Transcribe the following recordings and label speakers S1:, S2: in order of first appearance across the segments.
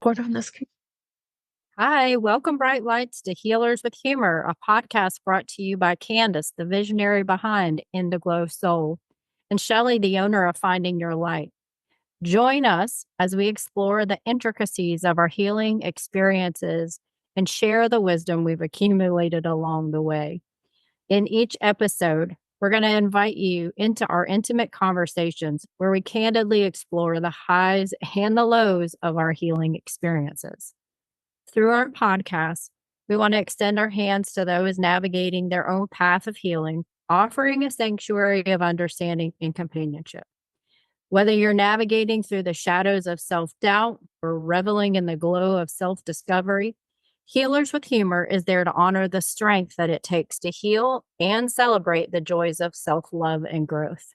S1: Put on this.
S2: Hi, welcome Bright Lights to Healers with Humor, a podcast brought to you by Candice, the visionary behind Indiglow Soul, and Shelly, the owner of Finding Your Light. Join us as we explore the intricacies of our healing experiences and share the wisdom we've accumulated along the way. In each episode, we're going to invite you into our intimate conversations where we candidly explore the highs and the lows of our healing experiences. Through our podcast, we want to extend our hands to those navigating their own path of healing, offering a sanctuary of understanding and companionship. Whether you're navigating through the shadows of self-doubt or reveling in the glow of self-discovery, Healers with Humor is there to honor the strength that it takes to heal and celebrate the joys of self-love and growth.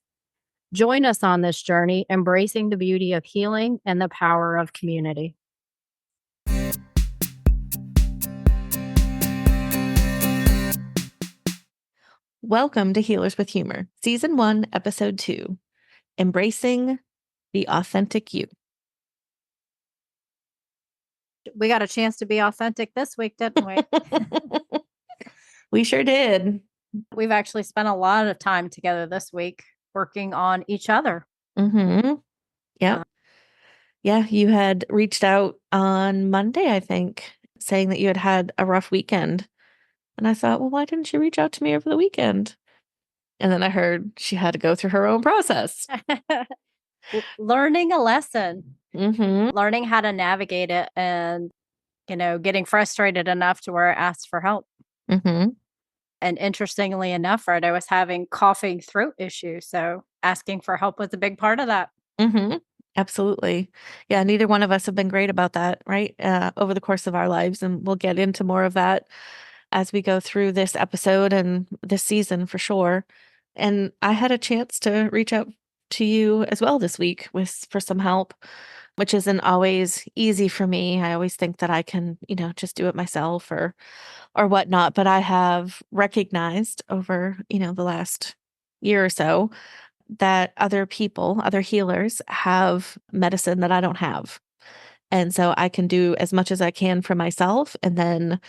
S2: Join us on this journey, embracing the beauty of healing and the power of community.
S1: Welcome to Healers with Humor, Season 1, Episode 2, Embracing the Authentic You.
S2: We got a chance to be authentic this week, didn't we?
S1: We sure did.
S2: We've actually spent a lot of time together this week working on each other.
S1: Mm-hmm. Yep. Yeah, you had reached out on Monday, I think, saying that you had had a rough weekend. And I thought, well, why didn't she reach out to me over the weekend? And then I heard she had to go through her own process.
S2: Learning a lesson,
S1: Mm-hmm.
S2: learning how to navigate it and, getting frustrated enough to where I asked for help.
S1: Mm-hmm.
S2: And interestingly enough, right, I was having coughing throat issues. So asking for help was a big part of that.
S1: Mm-hmm. Absolutely. Yeah, neither one of us have been great about that, right? Over the course of our lives. And we'll get into more of that as we go through this episode and this season for sure. And I had a chance to reach out to you as well this week for some help, which isn't always easy for me. I always think that I can, just do it myself or whatnot. But I have recognized over, the last year or so that other people, other healers have medicine that I don't have. And so I can do as much as I can for myself. And then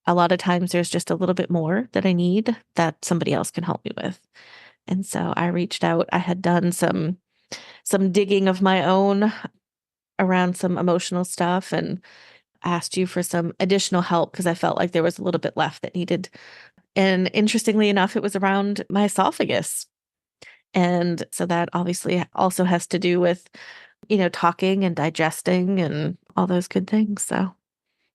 S1: a lot of times there's just a little bit more that I need that somebody else can help me with. And so I reached out. I had done some digging of my own around some emotional stuff and asked you for some additional help because I felt like there was a little bit left that needed. And interestingly enough, it was around my esophagus. And so that obviously also has to do with, talking and digesting and all those good things. So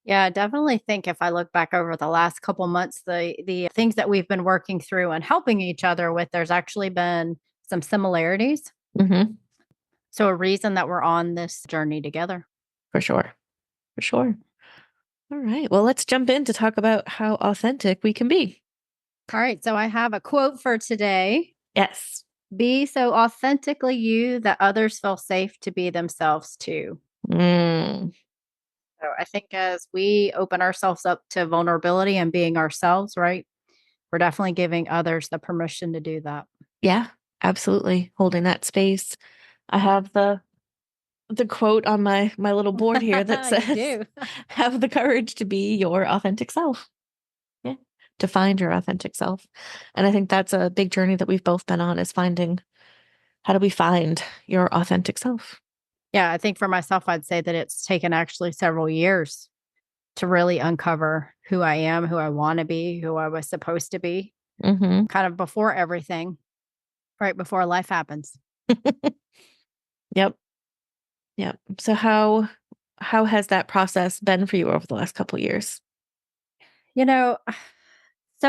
S2: Yeah, I definitely think if I look back over the last couple months, the things that we've been working through and helping each other with, there's actually been some similarities.
S1: mm-hmm.
S2: So a reason that we're on this journey together.
S1: For sure. For sure. All right. Well, let's jump in to talk about how authentic we can be.
S2: All right. So I have a quote for today.
S1: Yes.
S2: Be so authentically you that others feel safe to be themselves too.
S1: Mm.
S2: So I think as we open ourselves up to vulnerability and being ourselves, right, we're definitely giving others the permission to do that.
S1: Yeah, absolutely. Holding that space. I have the quote on my little board here that says, have the courage to be your authentic self. Yeah. To find your authentic self. And I think that's a big journey that we've both been on, is finding, how do we find your authentic self?
S2: Yeah, I think for myself, I'd say that it's taken actually several years to really uncover who I am, who I want to be, who I was supposed to be,
S1: Mm-hmm.
S2: kind of before everything, right before life happens.
S1: Yep. Yep. So how has that process been for you over the last couple of years?
S2: So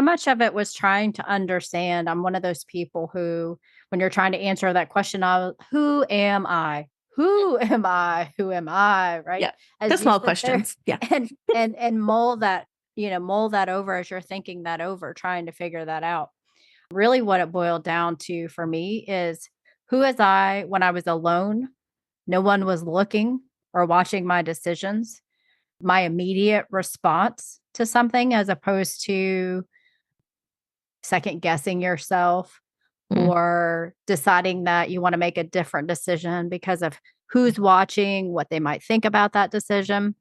S2: much of it was trying to understand. I'm one of those people who, when you're trying to answer that question of who am I? Who am I? Who am I? Right.
S1: Yeah.
S2: As
S1: The
S2: you
S1: small
S2: sit there
S1: questions. Yeah.
S2: and mold that, mold that over as you're thinking that over, trying to figure that out. Really what it boiled down to for me is, who was I when I was alone? No one was looking or watching my decisions, my immediate response to something, as opposed to second guessing yourself or deciding that you want to make a different decision because of who's watching, what they might think about that decision.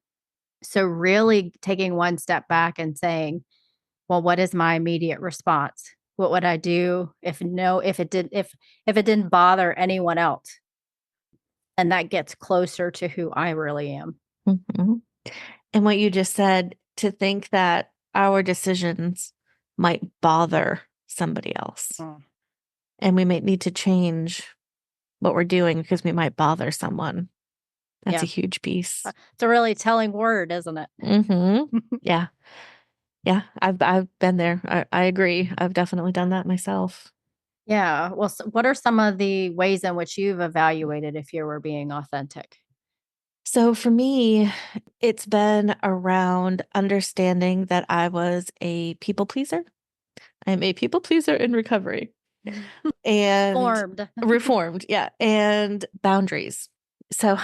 S2: So really taking one step back and saying, well, what is my immediate response? What would I do if it didn't bother anyone else? And that gets closer to who I really am.
S1: Mhm. And what you just said, to think that our decisions might bother somebody else,
S2: Mm,
S1: and we might need to change what we're doing because we might bother someone. That's a
S2: yeah.
S1: huge piece.
S2: It's a really telling word, isn't it?
S1: Mhm. Yeah. Yeah. I've been there. I agree. I've definitely done that myself.
S2: Yeah. Well, what are some of the ways in which you've evaluated if you were being authentic?
S1: So for me, it's been around understanding that I was a people pleaser. I'm a people pleaser in recovery and
S2: Formed.
S1: reformed. Yeah. And boundaries. So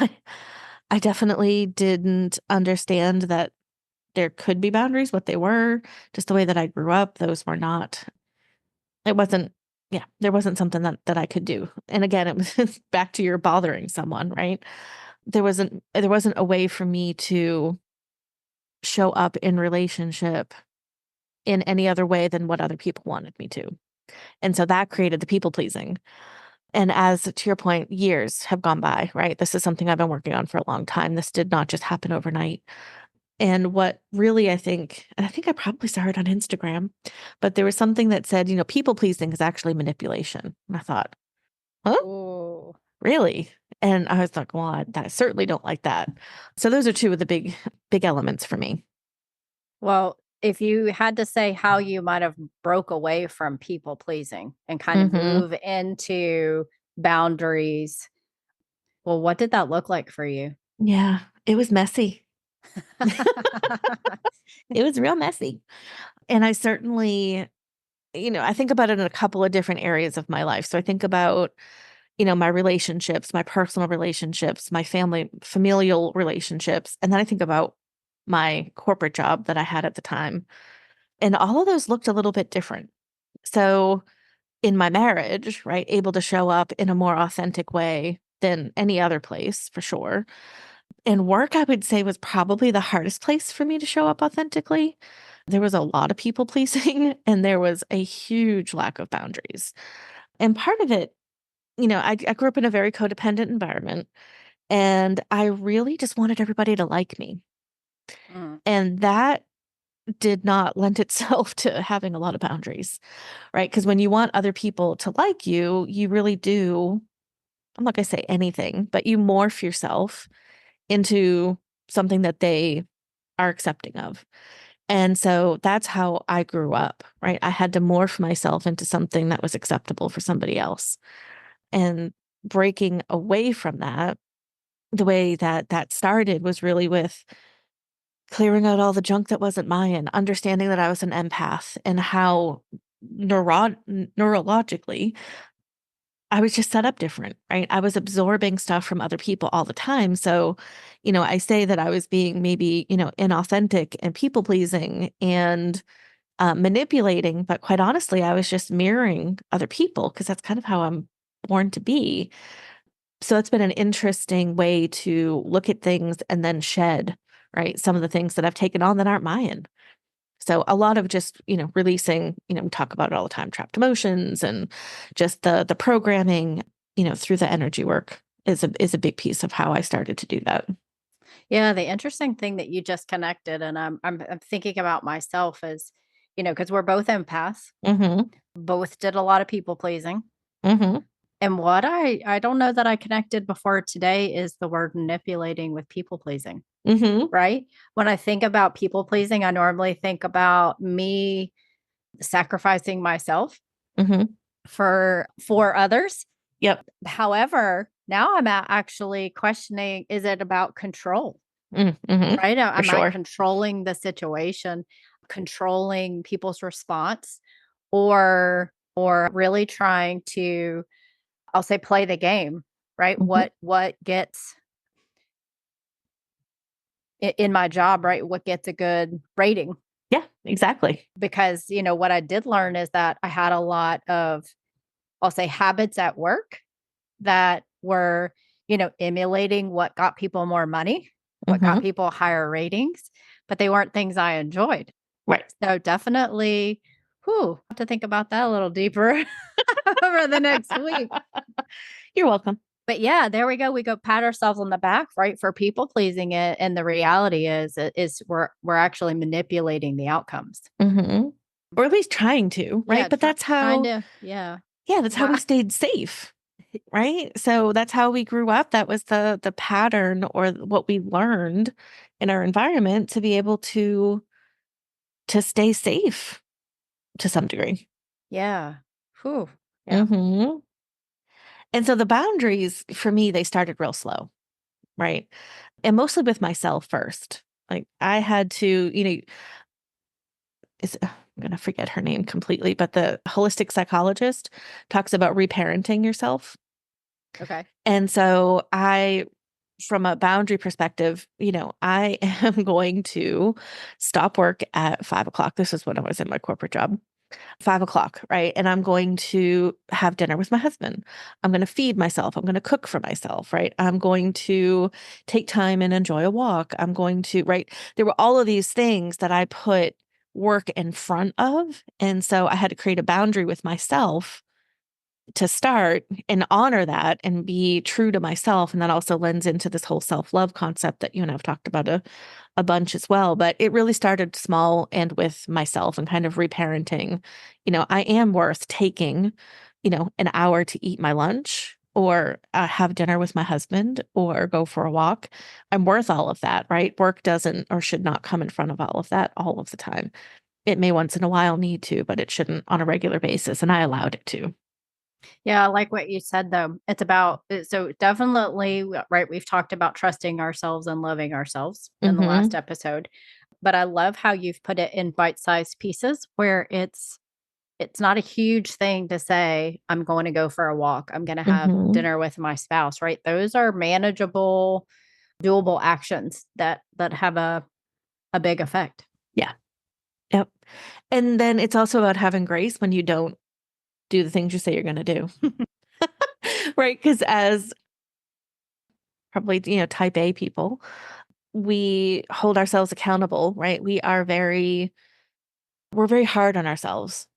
S1: I definitely didn't understand that there could be boundaries, what they were, just the way that I grew up. Those were not, it wasn't, yeah, there wasn't something that I could do. And again, it was back to your bothering someone, right? There wasn't a way for me to show up in relationship in any other way than what other people wanted me to. And so that created the people pleasing. And as to your point, years have gone by, right? This is something I've been working on for a long time. This did not just happen overnight. And what really and I think I probably saw it on Instagram, but there was something that said, people pleasing is actually manipulation. And I thought, huh?
S2: Oh,
S1: Really? And I was like, well, I certainly don't like that. So those are two of the big elements for me.
S2: well, if you had to say how you might have broke away from people pleasing and kind of
S1: Hmm.
S2: move into boundaries, well, what did that look like for you?
S1: Yeah, it was messy. It was real messy. And I certainly, I think about it in a couple of different areas of my life. So I think about, my relationships, my personal relationships, my familial relationships. And then I think about my corporate job that I had at the time. And all of those looked a little bit different. So in my marriage, right, able to show up in a more authentic way than any other place for sure. And work, I would say, was probably the hardest place for me to show up authentically. There was a lot of people pleasing and there was a huge lack of boundaries. And part of it, I grew up in a very codependent environment and I really just wanted everybody to like me.
S2: Mm,
S1: And that did not lend itself to having a lot of boundaries, right? Because when you want other people to like you, you really do. I'm not going to say anything, but you morph yourself into something that they are accepting of. And so that's how I grew up, right? I had to morph myself into something that was acceptable for somebody else. And breaking away from that, the way that started was really with clearing out all the junk that wasn't mine, understanding that I was an empath and how neurologically I was just set up different, right? I was absorbing stuff from other people all the time. So, I say that I was being maybe, inauthentic and people pleasing and manipulating, but quite honestly, I was just mirroring other people because that's kind of how I'm born to be. So it's been an interesting way to look at things and then shed, right? Some of the things that I've taken on that aren't mine. So a lot of just, releasing, we talk about it all the time, trapped emotions and just the programming, through the energy work is a big piece of how I started to do that.
S2: yeah, the interesting thing that you just connected, and I'm thinking about myself as, because we're both empaths,
S1: Mhm.
S2: both did a lot of people pleasing.
S1: Mhm.
S2: And what I don't know that I connected before today is the word manipulating with people pleasing,
S1: Mhm.
S2: right? When I think about people pleasing, I normally think about me sacrificing myself
S1: Mhm.
S2: for others.
S1: Yep.
S2: However, now I'm actually questioning, is it about control?
S1: Mhm.
S2: Right?
S1: For
S2: Am I
S1: sure.
S2: controlling the situation, controlling people's response, or really trying to, I'll say, play the game, right?
S1: Mhm.
S2: What gets in my job, right? What gets a good rating?
S1: Yeah, exactly.
S2: Because, what I did learn is that I had a lot of, I'll say, habits at work that were, emulating what got people more money. what got
S1: Mm-hmm.
S2: people higher ratings, but they weren't things I enjoyed.
S1: Right.
S2: So definitely, I'll have to think about that a little deeper over the next week.
S1: You're welcome.
S2: But yeah, there we go. We go pat ourselves on the back, right, for people pleasing it. And the reality is we're actually manipulating the outcomes.
S1: Mm-hmm. Or at least trying to, right?
S2: Yeah,
S1: But that's
S2: trying
S1: how,
S2: to, yeah.
S1: yeah, that's how we
S2: Wow.
S1: stayed safe, right? So that's how we grew up. That was the pattern or what we learned in our environment to be able to stay safe to some degree.
S2: Yeah. Whew. Yeah.
S1: Mm-hmm. And so the boundaries for me, they started real slow, right? And mostly with myself first. Like I had to, I'm going to forget her name completely, but the holistic psychologist talks about reparenting yourself.
S2: Okay.
S1: And so from a boundary perspective, I am going to stop work at 5 o'clock. This is when I was in my corporate job. 5 o'clock, right? And I'm going to have dinner with my husband. I'm going to feed myself. I'm going to cook for myself, right? I'm going to take time and enjoy a walk. I'm going to, right? There were all of these things that I put work in front of. And so I had to create a boundary with myself to start and honor that and be true to myself. And that also lends into this whole self-love concept that you and I've talked about a bunch as well. But it really started small and with myself and kind of reparenting. I am worth taking, an hour to eat my lunch or have dinner with my husband or go for a walk. I'm worth all of that, right? Work doesn't or should not come in front of all of that all of the time. It may once in a while need to, but it shouldn't on a regular basis. And I allowed it to.
S2: Yeah, I like what you said though. It's about so definitely right. We've talked about trusting ourselves and loving ourselves in the last
S1: Mm-hmm.
S2: episode, but I love how you've put it in bite-sized pieces where it's not a huge thing to say, I'm going to go for a walk. I'm going to have
S1: Mm-hmm.
S2: dinner with my spouse, right? Those are manageable, doable actions that have a big effect.
S1: Yeah. Yep. And then it's also about having grace when you don't do the things you say you're going to do. Right? Because as probably, type A people, we hold ourselves accountable, right? We're very hard on ourselves.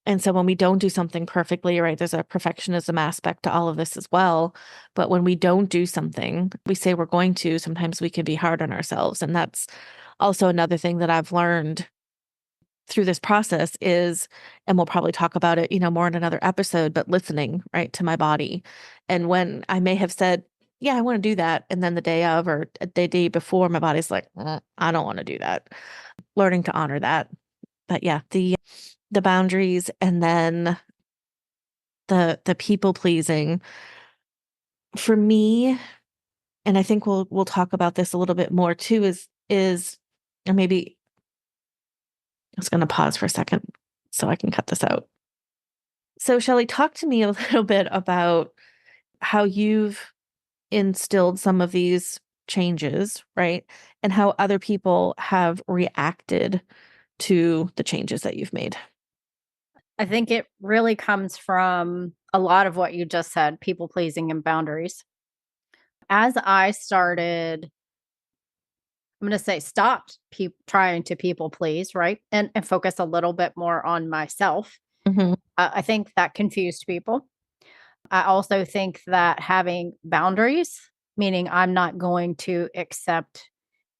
S1: And so when we don't do something perfectly, right, there's a perfectionism aspect to all of this as well. But when we don't do something, we say we're going to, sometimes we can be hard on ourselves. And that's also another thing that I've learned through this process is, and we'll probably talk about it, more in another episode, but listening, right, to my body. And when I may have said, yeah, I want to do that. And then the day of or the day before, my body's like, I don't want to do that. Learning to honor that. But yeah, the boundaries and then the people pleasing for me, and I think we'll talk about this a little bit more too, is or maybe I was going to pause for a second so I can cut this out. So, Shelly, talk to me a little bit about how you've instilled some of these changes, right? And how other people have reacted to the changes that you've made.
S2: I think it really comes from a lot of what you just said, people pleasing and boundaries. As I started, I'm going to say stopped trying to people please, right? And focus a little bit more on myself.
S1: Hmm.
S2: I think that confused people. I also think that having boundaries, meaning I'm not going to accept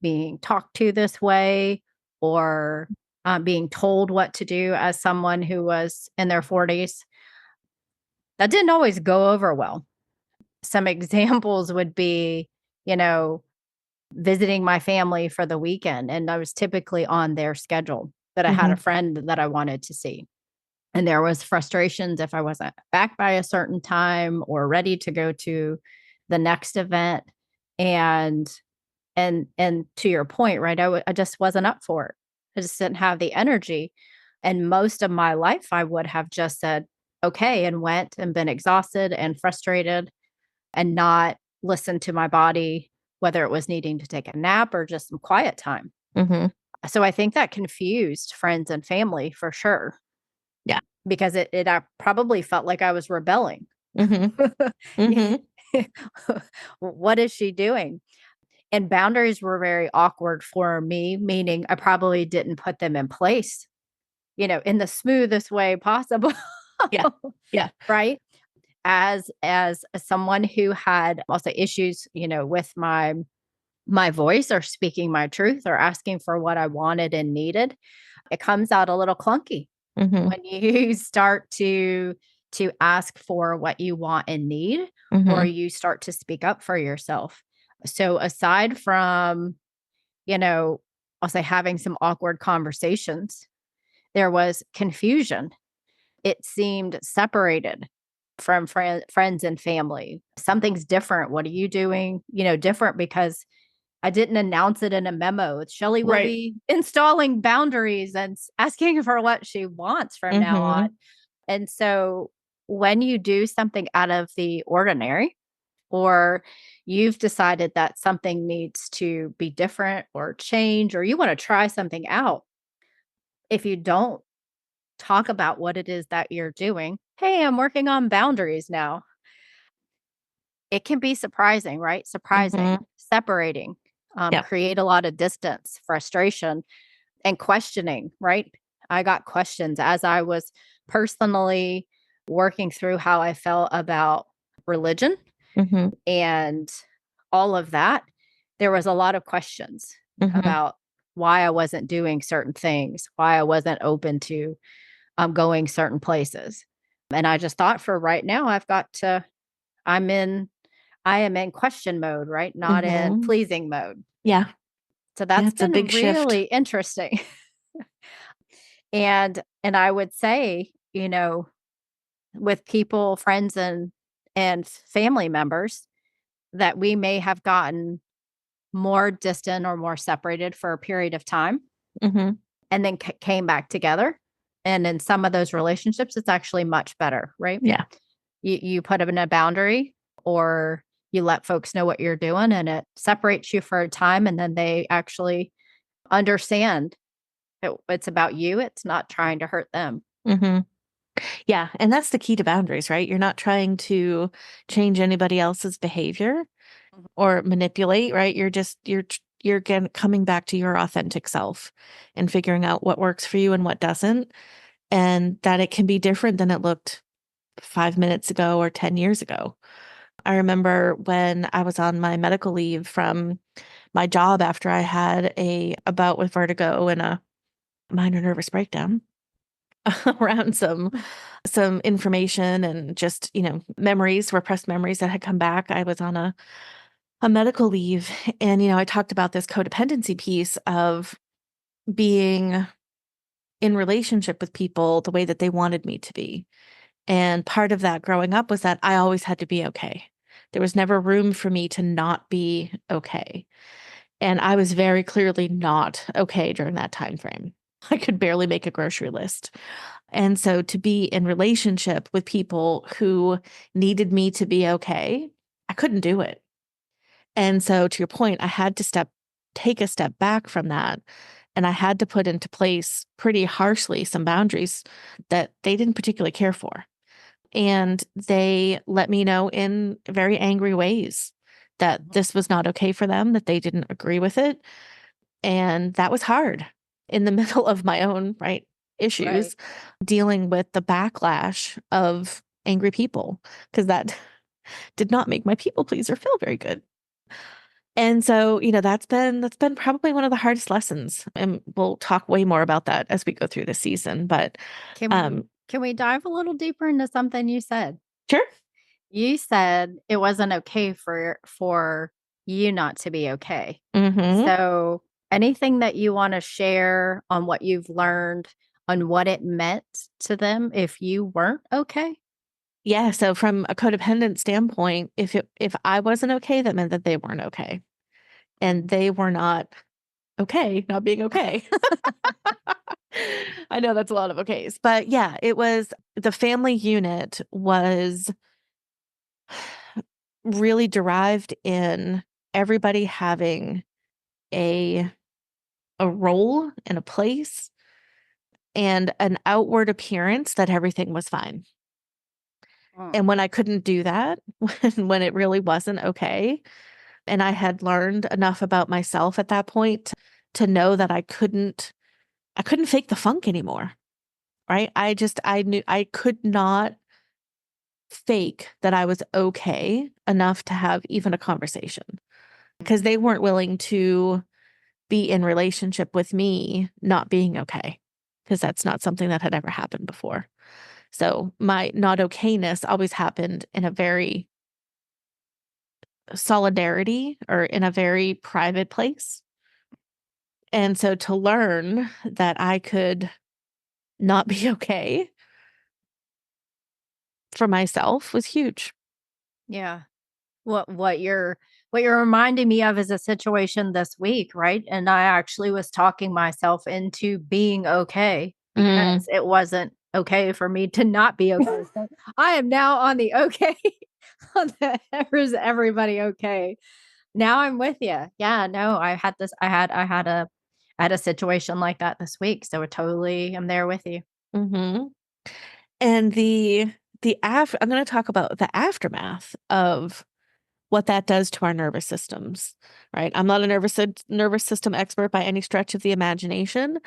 S2: being talked to this way or being told what to do as someone who was in their 40s, that didn't always go over well. Some examples would be, you know, visiting my family for the weekend, and I was typically on their schedule, but I had a
S1: Hmm.
S2: friend that I wanted to see. And there was frustrations if I wasn't back by a certain time or ready to go to the next event. And and to your point, right? I just wasn't up for it. I just didn't have the energy. And most of my life, I would have just said, okay, and went and been exhausted and frustrated and not listened to my body, whether it was needing to take a nap or just some quiet time.
S1: Hmm.
S2: So I think that confused friends and family for sure
S1: Yeah.
S2: because it probably felt like I was rebelling.
S1: Hmm. Hmm.
S2: What is she doing? And boundaries were very awkward for me, meaning I probably didn't put them in place, in the smoothest way possible.
S1: Yeah. Yeah.
S2: Right. As someone who had also issues, with my voice or speaking my truth or asking for what I wanted and needed, it comes out a little clunky
S1: Mm-hmm.
S2: when you start to ask for what you want and need, or
S1: Mm-hmm.
S2: you start to speak up for yourself. So aside from, you know, I'll say having some awkward conversations, there was confusion. It seemed separated from friends and family. Something's different. What are you doing? Different because I didn't announce it in a memo. Shelly will
S1: Right.
S2: be installing boundaries and asking for what she wants from now on.
S1: Mm-hmm.
S2: And so when you do something out of the ordinary, or you've decided that something needs to be different or change, or you want to try something out, if you don't talk about what it is that you're doing, hey, I'm working on boundaries now. It can be surprising, right? Surprising,
S1: Mm-hmm.
S2: separating,
S1: Yeah.
S2: create a lot of distance, frustration, and questioning, right? I got questions as I was personally working through how I felt about religion
S1: Mm-hmm.
S2: and all of that. There was a lot of questions
S1: Mm-hmm.
S2: about why I wasn't doing certain things, why I wasn't open to going certain places. And I just thought for right now, I'm in, I am in question mode, right? Not in
S1: Mm-hmm.
S2: pleasing mode.
S1: Yeah.
S2: So
S1: Yeah.
S2: that's
S1: It's a
S2: been
S1: big shift.
S2: really interesting. And I would say, with people, friends and family members, that we may have gotten more distant or more separated for a period of time
S1: Mm-hmm.
S2: and then came back together. And in some of those relationships, it's actually much better, right?
S1: Yeah.
S2: You put in a boundary, or you let folks know what you're doing, and it separates you for a time, and then they actually understand it's about you. It's not trying to hurt them.
S1: Mm-hmm. Yeah. And that's the key to boundaries, right? You're not trying to change anybody else's behavior
S2: Mhm.
S1: or manipulate, right? You're again coming back to your authentic self and figuring out what works for you and what doesn't, and that it can be different than it looked 5 minutes ago or 10 years ago. I remember when I was on my medical leave from my job after I had a bout with vertigo and a minor nervous breakdown around some information and just, memories, repressed memories that had come back. I was on a medical leave, and I talked about this codependency piece of being in relationship with people the way that they wanted me to be. And part of that growing up was that I always had to be okay. There was never room for me to not be okay. And I was very clearly not okay during that time frame. I could barely make a grocery list. And so to be in relationship with people who needed me to be okay, I couldn't do it. And so to your point, I had to take a step back from that. And I had to put into place pretty harshly some boundaries that they didn't particularly care for. And they let me know in very angry ways that
S2: Mhm.
S1: this was not okay for them, that they didn't agree with it. And that was hard in the middle of my own, right,
S2: Right.
S1: issues, dealing with the backlash of angry people, because that did not make my people pleaser feel very good. And so, that's been probably one of the hardest lessons. And we'll talk way more about that as we go through the season. But
S2: Can
S1: um
S2: can we dive a little deeper into something you said?
S1: sure.
S2: You said it wasn't okay for you not to be okay.
S1: Hmm.
S2: So, anything that you wanna share on what you've learned on what it meant to them if you weren't okay?
S1: Yeah. So from a codependent standpoint, if I wasn't okay, that meant that they weren't okay. And
S2: Mhm.
S1: they were not okay, not being okay. I know that's a lot of okays, but yeah, it was the family unit was really derived in everybody having a a role and a place and an outward appearance that everything was fine.
S2: Mm,
S1: And when I couldn't do that, when it really wasn't okay, And I had learned enough about myself at that point to know that I couldn't fake the funk anymore, right? I knew I could not fake that I was okay enough to have even a conversation because they weren't willing to be in relationship with me not being okay because that's not something that had ever happened before. So my not okayness always happened in a very solidarity or in a very private place. And so to learn that I could not be okay for myself was huge.
S2: Yeah. What you're reminding me of is a situation this week, right? And I actually was talking myself into being okay
S1: Mm,
S2: because it wasn't okay for me to not be okay. So I am now on the okay. On the is everybody okay? Now I'm with you. Yeah, no, I had a situation like that this week. So it totally I'm there with you.
S1: hmm And I'm going to talk about the aftermath of what that does to our nervous systems, right? I'm not a nervous system expert by any stretch of the imagination,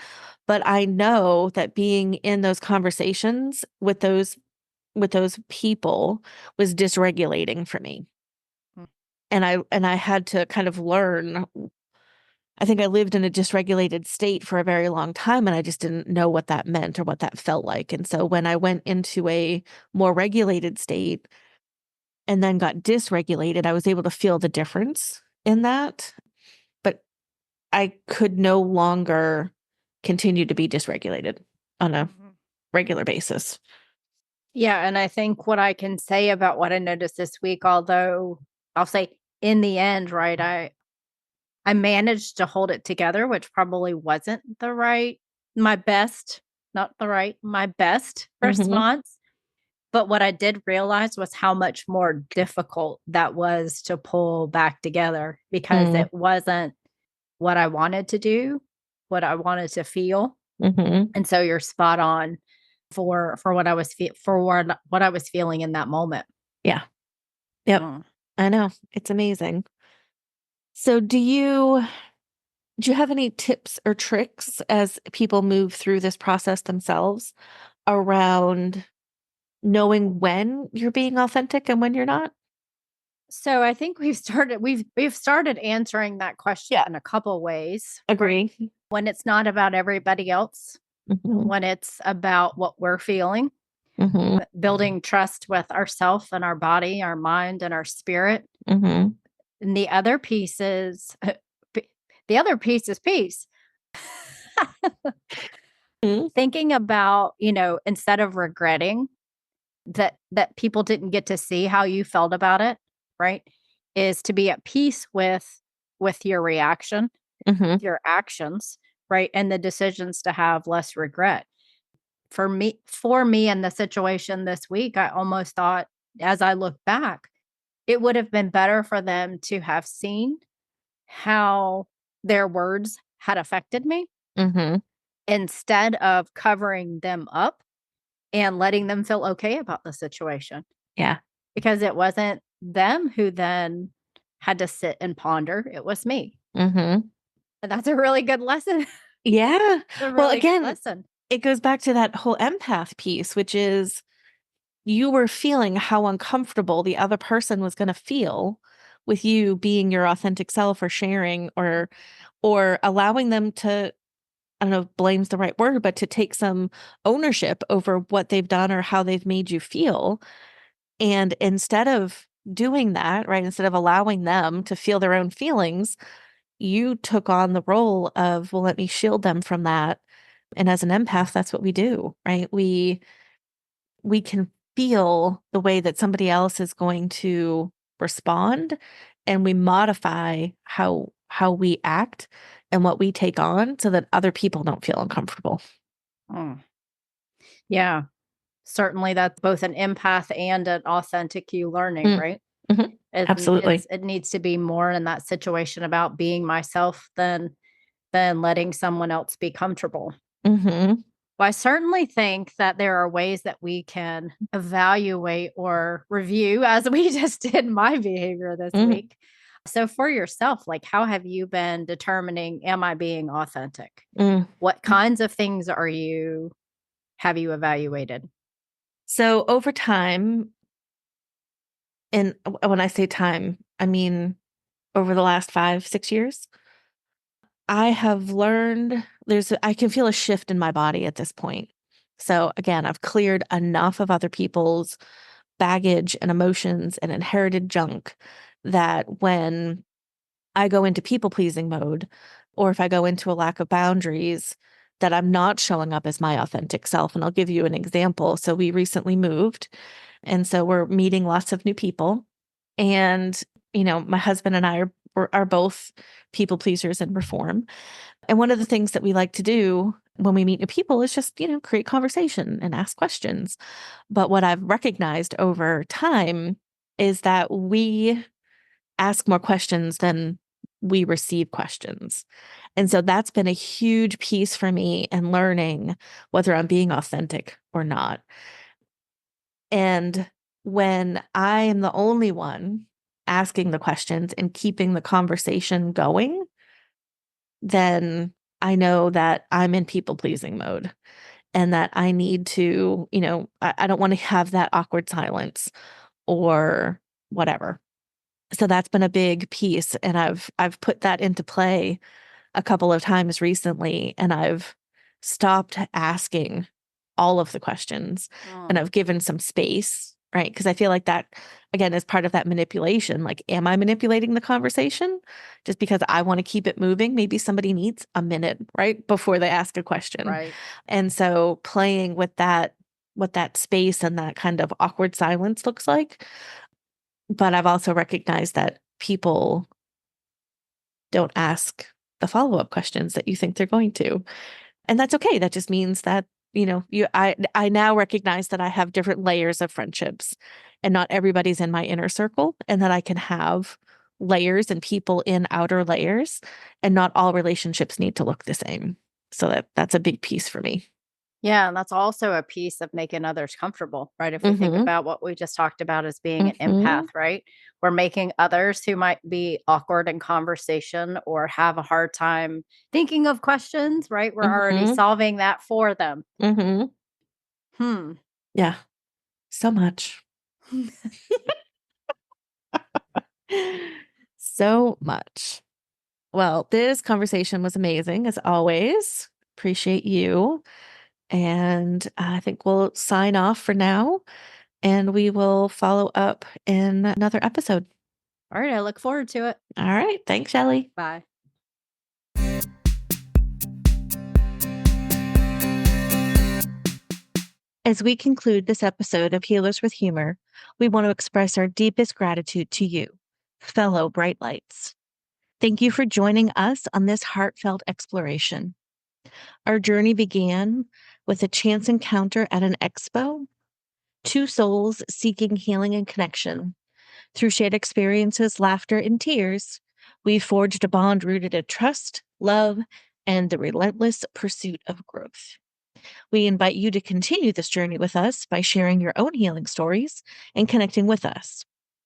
S1: but I know that being in those conversations with those people was dysregulating for me.
S2: Mm.
S1: And I had to kind of learn. I think I lived in a dysregulated state for a very long time, and I just didn't know what that meant or what that felt like. And so when I went into a more regulated state and then got dysregulated, I was able to feel the difference in that. But I could no longer continue to be dysregulated on a
S2: Mhm.
S1: regular basis.
S2: Yeah, and I think what I can say about what I noticed this week, although I'll say in the end, right, I managed to hold it together, which probably wasn't my best, not the right, my best
S1: Hmm.
S2: response. But what I did realize was how much more difficult that was to pull back together because
S1: Mm,
S2: it wasn't what I wanted to do, what I wanted to feel.
S1: hmm.
S2: And so you're spot on for what I was feeling in that moment.
S1: Yeah. Yep.
S2: Mm.
S1: I know. It's amazing. So do you have any tips or tricks as people move through this process themselves around knowing when you're being authentic and when you're not?
S2: So I think we've started answering that question
S1: Yeah.
S2: in a couple ways, right?
S1: Agree.
S2: When it's not about everybody else,
S1: Hmm.
S2: when it's about what we're feeling,
S1: Hmm.
S2: building trust with ourself and our body, our mind and our spirit.
S1: Hmm.
S2: And the other piece is the other piece is peace. Thinking about, instead of regretting that people didn't get to see how you felt about it, right? Is to be at peace with your reaction,
S1: Hmm.
S2: your actions, right? And the decisions to have less regret. For me in the situation this week, I almost thought as I look back, it would have been better for them to have seen how their words had affected me
S1: Hmm.
S2: instead of covering them up and letting them feel okay about the situation.
S1: Yeah.
S2: Because it wasn't them who then had to sit and ponder, it was me.
S1: Hmm.
S2: And that's a really good lesson.
S1: Yeah.
S2: A
S1: Well,
S2: really good
S1: again,
S2: lesson.
S1: it goes back to that whole empath piece, which is you were feeling how uncomfortable the other person was going to feel with you being your authentic self or sharing or allowing them to, I don't know if blame's the right word, but to take some ownership over what they've done or how they've made you feel. And instead of doing that, right, instead of allowing them to feel their own feelings, you took on the role of, well, let me shield them from that. And as an empath, that's what we do, right? We can feel the way that somebody else is going to respond, and we modify how we act and what we take on so that other people don't feel uncomfortable.
S2: Mm. Yeah. Certainly that's both an empath and an authentic you learning,
S1: Mm,
S2: right?
S1: mhm. Absolutely.
S2: It needs to be more in that situation about being myself than letting someone else be comfortable.
S1: Mhm.
S2: Well, I certainly think that there are ways that we can evaluate or review, as we just did my behavior this
S1: Mhm.
S2: week, So for yourself, like how have you been determining, am I being authentic?
S1: Mm.
S2: What kinds of things have you evaluated?
S1: So over time, and when I say time, I mean over the last 5, 6 years, I have learned I can feel a shift in my body at this point. So again, I've cleared enough of other people's baggage and emotions and inherited junk that when I go into people pleasing mode, or if I go into a lack of boundaries, that I'm not showing up as my authentic self. And I'll give you an example. So we recently moved, and so we're meeting lots of new people. And, my husband and I are both people pleasers in reform. And one of the things that we like to do when we meet new people is just, create conversation and ask questions. But what I've recognized over time is that we ask more questions than we receive questions. And so that's been a huge piece for me in learning whether I'm being authentic or not. And when I am the only one asking the questions and keeping the conversation going, then I know that I'm in people pleasing mode and that I need to, I don't want to have that awkward silence or whatever. So that's been a big piece. And I've put that into play a couple of times recently, and I've stopped asking all of the questions and
S2: Mm,
S1: I've given some space, right? Because I feel like that, again, is part of that manipulation. Like, am I manipulating the conversation just because I want to keep it moving? Maybe somebody needs a minute, right, before they ask a question.
S2: right.
S1: And so playing with that, what that space and that kind of awkward silence looks like. But I've also recognized that people don't ask the follow-up questions that you think they're going to. And that's okay. That just means that, I now recognize that I have different layers of friendships and not everybody's in my inner circle, and that I can have layers and people in outer layers, and not all relationships need to look the same. So that's a big piece for me.
S2: Yeah, and that's also a piece of making others comfortable, right? If we think
S1: Mhm.
S2: about what we just talked about as being an empath,
S1: Mhm.
S2: right? We're making others who might be awkward in conversation or have a hard time thinking of questions, right? We're already
S1: Mhm.
S2: solving that for them.
S1: Mhm.
S2: Hmm.
S1: Yeah, so much. So much. Well, this conversation was amazing as always. Appreciate you. And I think we'll sign off for now, and we will follow up in another episode.
S2: All right. I look forward to it.
S1: All right. Thanks, Shelly.
S2: Bye.
S1: As we conclude this episode of Healers with Humor, we want to express our deepest gratitude to you, fellow bright lights. Thank you for joining us on this heartfelt exploration. Our journey began with a chance encounter at an expo, two souls seeking healing and connection. Through shared experiences, laughter, and tears, we forged a bond rooted in trust, love, and the relentless pursuit of growth. We invite you to continue this journey with us by sharing your own healing stories and connecting with us.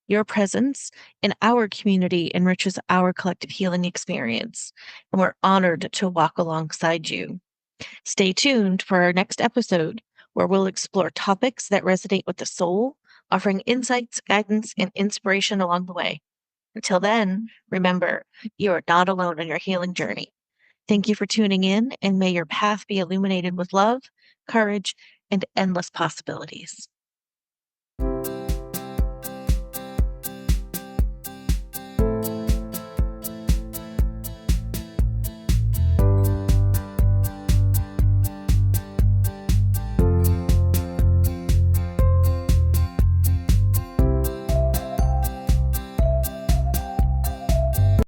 S1: Your presence in our community enriches our collective healing experience, and we're honored to walk alongside you. Stay tuned for our next episode, where we'll explore topics that resonate with the soul, offering insights, guidance, and inspiration along the way. Until then, remember, you are not alone on your healing journey. Thank you for tuning in, and may your path be illuminated with love, courage, and endless possibilities.